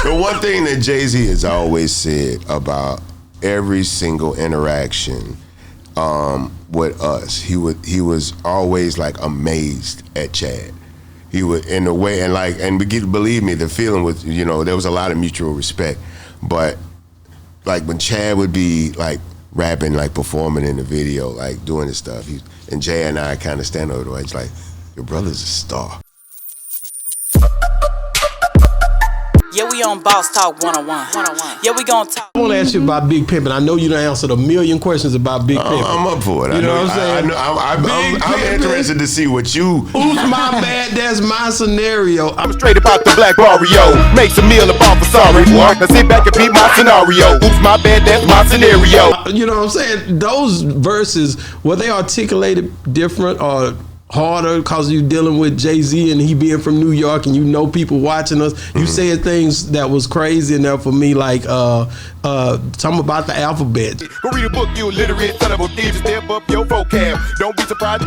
The one thing that Jay-Z has always said about every single interaction with us, he was always like amazed at Chad. He would, in a way, and believe me, the feeling was, there was a lot of mutual respect. But like when Chad would be like rapping, like performing in the video, like doing his stuff, and Jay and I kind of stand over the way. It's like, your brother's a star. Yeah, we on Boss Talk 101. Yeah, we gonna talk. I want to ask you about Big Pimpin'. I know you done answered a million questions about Big Pimpin'. I'm up for it. You know what I'm saying? I'm interested to see what you. Who's my bad? That's my scenario. I'm straight about the black Barrio. Makes a meal about for sorry. Now sit back and beat my scenario. Who's my bad? That's my scenario. You know what I'm saying? Those verses, were they articulated different or harder because you dealing with Jay-Z and he being from New York and people watching us? You said things that was crazy in there for me, like something about the alphabet. Go read a book, you illiterate son of a thief. Step up your vocab. Don't be surprised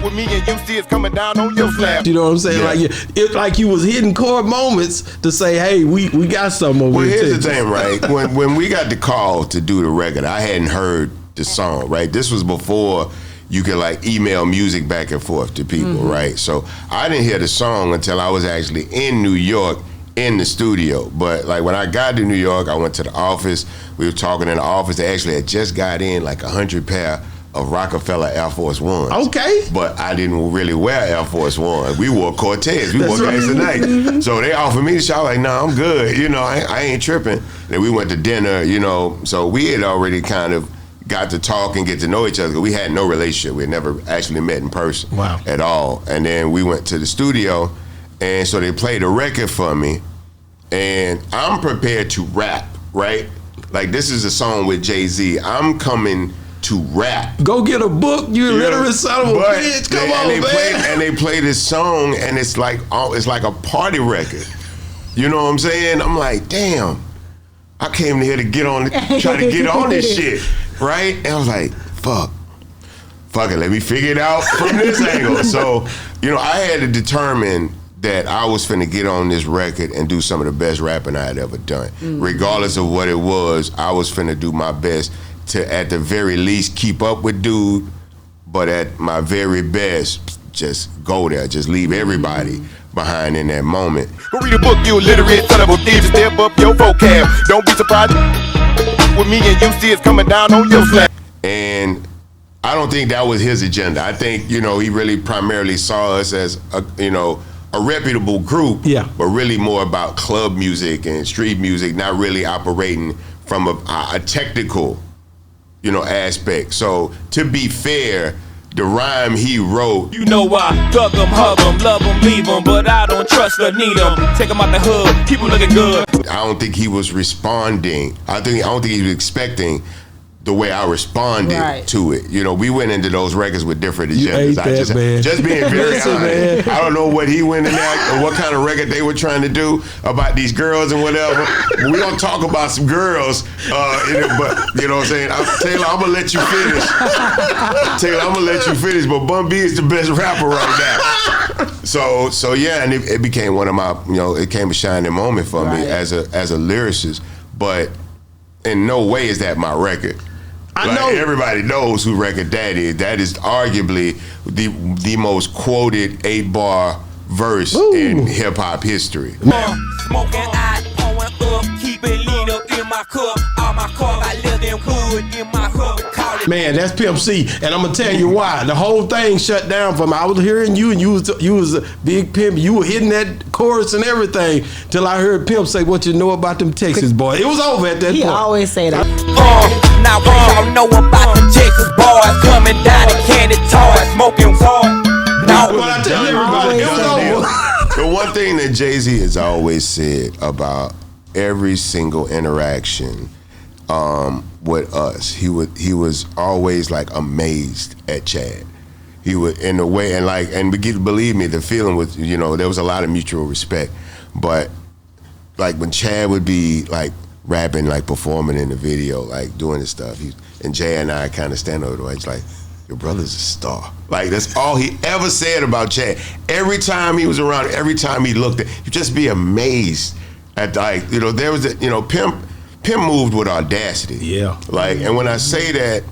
with me and you see it's coming down on your slab. You know what I'm saying? Yeah. Like it's like you was hitting core moments to say, hey, we got something over here. Well, here's the thing, right? when we got the call to do the record, I hadn't heard the song, right? This was before you could like email music back and forth to people, right? So I didn't hear the song until I was actually in New York in the studio. But like when I got to New York, I went to the office. We were talking in the office. They actually had just got in like 100 pair of Rockefeller Air Force Ones. Okay. But I didn't really wear Air Force Ones. We wore Cortez. We wore Gangsta Night. So they offered me the shot, like, nah, I'm good. I ain't tripping. Then we went to dinner, so we had already kind of got to talk and get to know each other. We had no relationship. We had never actually met in person at all. And then we went to the studio, and so they played a record for me, and I'm prepared to rap, right? Like, this is a song with Jay-Z. I'm coming to rap. Go get a book, you illiterate son of a bitch. Come on, man. And they play this song, and it's like a party record. You know what I'm saying? I'm like, damn, I came here to try to get on this shit. Right? And I was like, fuck it, let me figure it out from this angle. So, I had to determine that I was finna get on this record and do some of the best rapping I had ever done. Regardless of what it was, I was finna do my best to, at the very least, keep up with dude, but at my very best, just go there, just leave everybody behind in that moment. Go read a book, you illiterate son of a thief. Step up your vocab. Don't be surprised with me and you see it's coming down on your slab. And I don't think that was his agenda. I think, he really primarily saw us as a reputable group, but really more about club music and street music, not really operating from a technical, aspect. So to be fair, the rhyme he wrote, I thug 'em, hug 'em, love 'em, leave 'em, but I don't trust or need 'em. Take 'em out the hood, keep 'em looking good. I don't think he was responding. I don't think he was expecting the way I responded to it. We went into those records with different agendas. Just being very honest. I don't know what he went in there or what kind of record they were trying to do about these girls and whatever. But we don't talk about some girls, but you know what I'm saying? Taylor, I'm gonna let you finish. But Bun B is the best rapper right now. So yeah, and it became one of my, it became a shining moment for me as a lyricist. But in no way is that my record. I know everybody knows who record that is. That is arguably the most quoted 8-bar verse in hip hop history. Smoking out, pouring up, keep it lean up in my cup. All my cars, I live in wood in my cup. Man, that's Pimp C, and I'm gonna tell you why. The whole thing shut down for me. I was hearing you, and you was a big pimp. You were hitting that chorus and everything till I heard Pimp say, "What you know about them Texas boys?" It was over at that point. He always say that. Now y'all know about the Texas boys coming down the candy toys, smoking water. Now, what I tell everybody, it was over. The one thing that Jay-Z has always said about every single interaction with us, he was always like amazed at Chad. He would, in a way, and believe me, the feeling was, there was a lot of mutual respect. But like when Chad would be like rapping, like performing in the video, like doing his stuff, and Jay and I kind of stand over the way. It's like, your brother's a star. Like, that's all he ever said about Chad. Every time he was around, every time he looked at, you'd just be amazed At like, there was Pimp moved with audacity. Yeah. Like, and when I say that,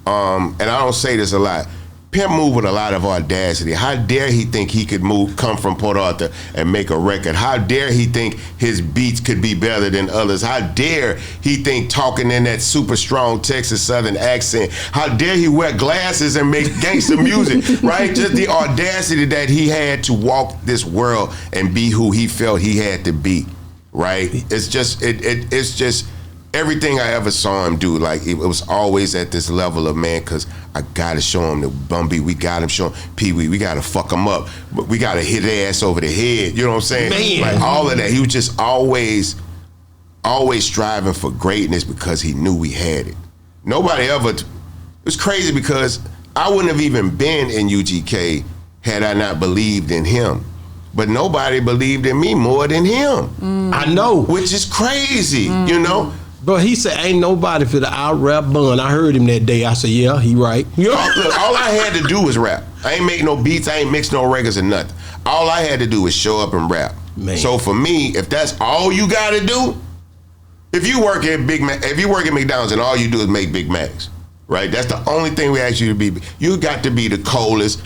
and I don't say this a lot, Pimp moved with a lot of audacity. How dare he think he could come from Port Arthur and make a record? How dare he think his beats could be better than others? How dare he think talking in that super strong Texas Southern accent? How dare he wear glasses and make gangster music, right? Just the audacity that he had to walk this world and be who he felt he had to be, right? It's just, it's just, everything I ever saw him do, like, it was always at this level of, man, because I gotta show him the Bun B, we got him, show him Pee Wee, we gotta fuck him up, but we gotta hit their ass over the head, you know what I'm saying? Man. Like, all of that. He was just always striving for greatness because he knew we had it. Nobody ever, it was crazy because I wouldn't have even been in UGK had I not believed in him. But nobody believed in me more than him. I know. Which is crazy, you know? Bro, he said, ain't nobody for the out-rap Bun. I heard him that day. I said, yeah, he right. Look, all I had to do was rap. I ain't make no beats. I ain't mix no records or nothing. All I had to do was show up and rap. Man. So for me, if that's all you got to do, if you work at McDonald's and all you do is make Big Macs, right? That's the only thing we ask you to be. You got to be the coldest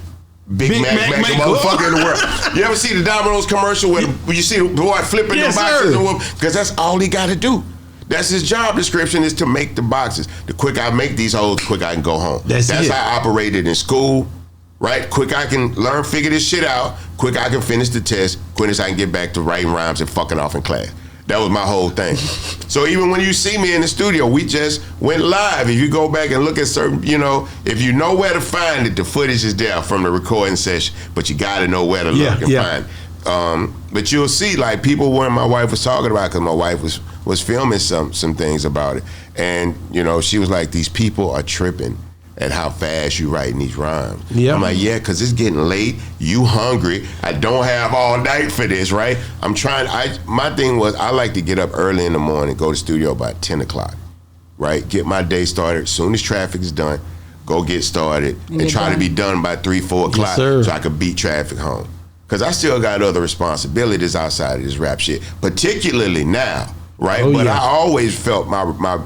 Big Mac motherfucker in the world. You ever see the Domino's commercial where you see the boy flipping the boxes? Because that's all he got to do. That's his job description, is to make the boxes. The quicker I make these hoes, the quicker I can go home. That's how I operated in school, right? Quick I can learn, figure this shit out. Quick I can finish the test. Quick as I can get back to writing rhymes and fucking off in class. That was my whole thing. So even when you see me in the studio, we just went live. If you go back and look at certain, if you know where to find it, the footage is there from the recording session, but you gotta know where to look and find it. But you'll see, like, people when my wife was talking about, because my wife was filming some things about it, and she was like, these people are tripping at how fast you writing these rhymes. Yeah. I'm like, yeah, because it's getting late, you hungry, I don't have all night for this, right? My thing was, I like to get up early in the morning, go to the studio about 10 o'clock, right? Get my day started, as soon as traffic is done, go get started, and try to be done by 3, 4 o'clock, so I could beat traffic home. Because I still got other responsibilities outside of this rap shit, particularly now, right? But I always felt my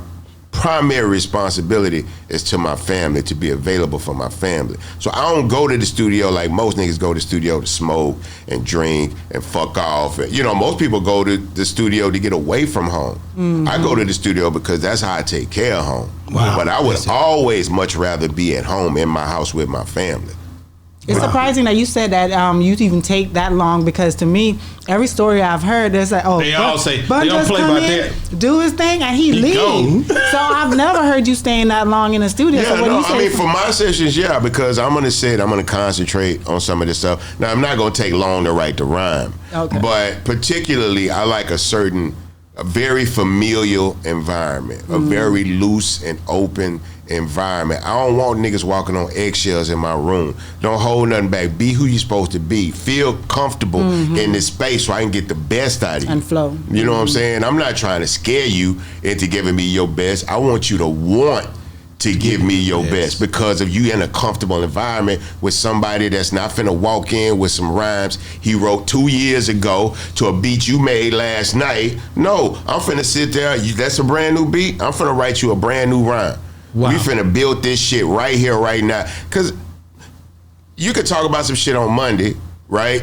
primary responsibility is to my family, to be available for my family. So I don't go to the studio like most niggas go to the studio to smoke and drink and fuck off. Most people go to the studio to get away from home. Mm-hmm. I go to the studio because that's how I take care of home. Wow. But I would always much rather be at home in my house with my family. It's surprising that you said that you even take that long, because to me, every story I've heard, there's like, they all say, Bun they don't play about that. Do his thing, and he leave. So I've never heard you staying that long in the studio. Yeah, so I mean, for my sessions, because I'm gonna sit, I'm gonna concentrate on some of this stuff. Now, I'm not gonna take long to write the rhyme, but particularly, I like a very familial environment, a very loose and open environment. I don't want niggas walking on eggshells in my room. Don't hold nothing back. Be who you supposed to be. Feel comfortable in this space so I can get the best out of you. And flow. You know what I'm saying? I'm not trying to scare you into giving me your best. I want you to want to give me your best, because if you in a comfortable environment with somebody that's not finna walk in with some rhymes he wrote 2 years ago to a beat you made last night. No, I'm finna sit there, that's a brand new beat, I'm finna write you a brand new rhyme. Wow. We finna build this shit right here, right now. Cause you could talk about some shit on Monday, right?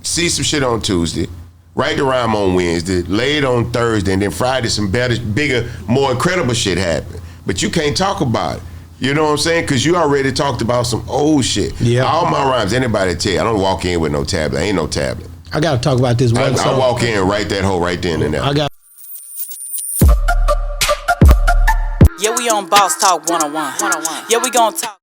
See some shit on Tuesday, write the rhyme on Wednesday, lay it on Thursday, and then Friday some better, bigger, more incredible shit happen. But you can't talk about it. You know what I'm saying? Because you already talked about some old shit. Yeah. All my rhymes, anybody tell you, I don't walk in with no tablet. Ain't no tablet. I got to talk about this one song. I walk in and write that hoe right then and there. Yeah, we on Boss Talk 101. Yeah, we gon' talk.